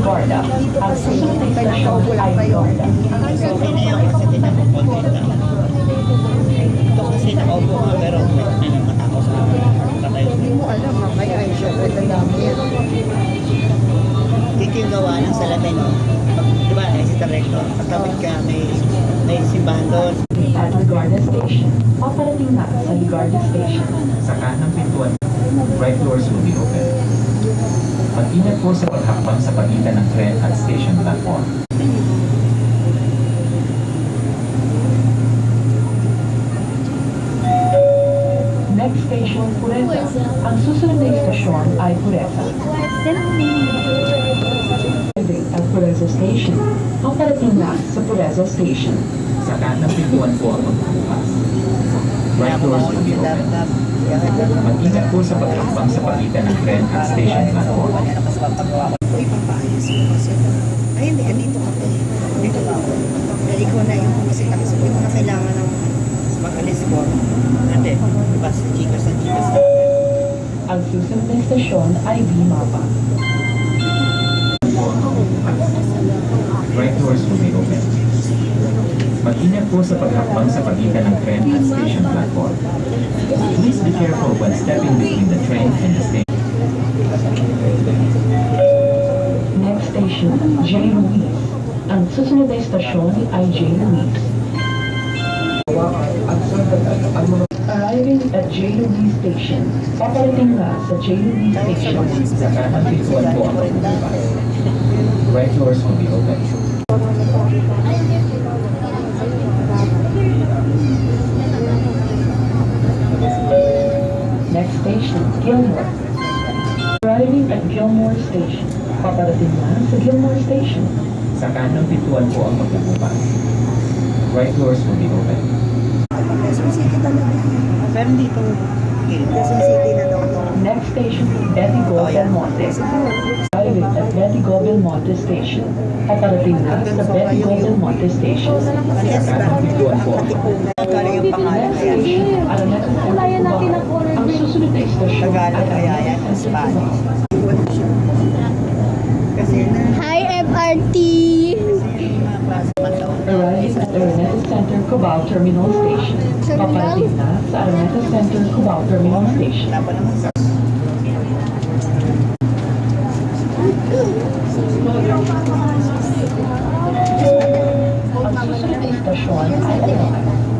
Gorda. Ang susunod na istasyon ay Gorda. Okay na yun kasi pinapupuntin lang. Ito kasi nakaupo nga pero may matako sa akin. Patay. Hindi mo alam, mamaya ay syempre dadami yan. Dito yung gawa ng salamin, no? Di ba, si Rector, pagkabit ka, may simbahan doon. At Ligarda Station. Paparating na sa Ligarda Station. Sa kanang pintuan, right doors will be open. Mag-ingat po sa paghakbang sa pagitan ng tren at station platform. Next station, Pureza. Ang susunod na istasyon ay Pureza. At Pureza Station. Paparating na sa Pureza Station. Sa kanang pintuan po ang magbubukas. Right doors will be open. Mag-ingat po sa paghakbang sa pagitan ng tren at station platform. Uy, papaayos mo kasi. Ay, hindi, andito ka pa. Dito ka ako. Dahil ikaw na yung pumasita kasi hindi mo na kailangan ng Mag-alis ko. Ate, diba, sa Gcash ng Gcash. Ang susunod na istasyon ay Bimapa. Right doors will be open. Mag-ingat po sa paghakbang sa pagitan ng tren at station platform. Please be careful when stepping between the train and the station. Next station, J. Louise. Ang susunod na istasyon ay J. Louise. Arriving at J. Louise Station. Paparating na sa J. Louise Station. Sa kanang pintuan po ang magbubukas. Right doors will be open. Next station, Gilmore. Arriving at Gilmore Station. Paparating na sa Gilmore Station. Sa kanang pintuan po ang magbubukas. Right doors will be open. Quezon City talaga. Pero dito, Quezon City na daw to. Next station, Betty Go Belmonte. Arriving at Betty Go Belmonte Station. Paparating na sa Betty Go Belmonte Station. Yes, Kanang pintuan po ang magbubukas. galing yung pangalan Next kaya. station, Araneta Center, Cubao. Ang susunod na istasyon ay Tagalog kaya yan, Araneta Center, Spanish. Cubao. Kasi na, Hi, FRT! yung mga klase man daw. Arriving at Araneta Center, Cubao Terminal Station. Paparating na sa Araneta Center, Cubao Terminal Station. Wala pa naman sa Ang susunod na istasyon ay Alabang.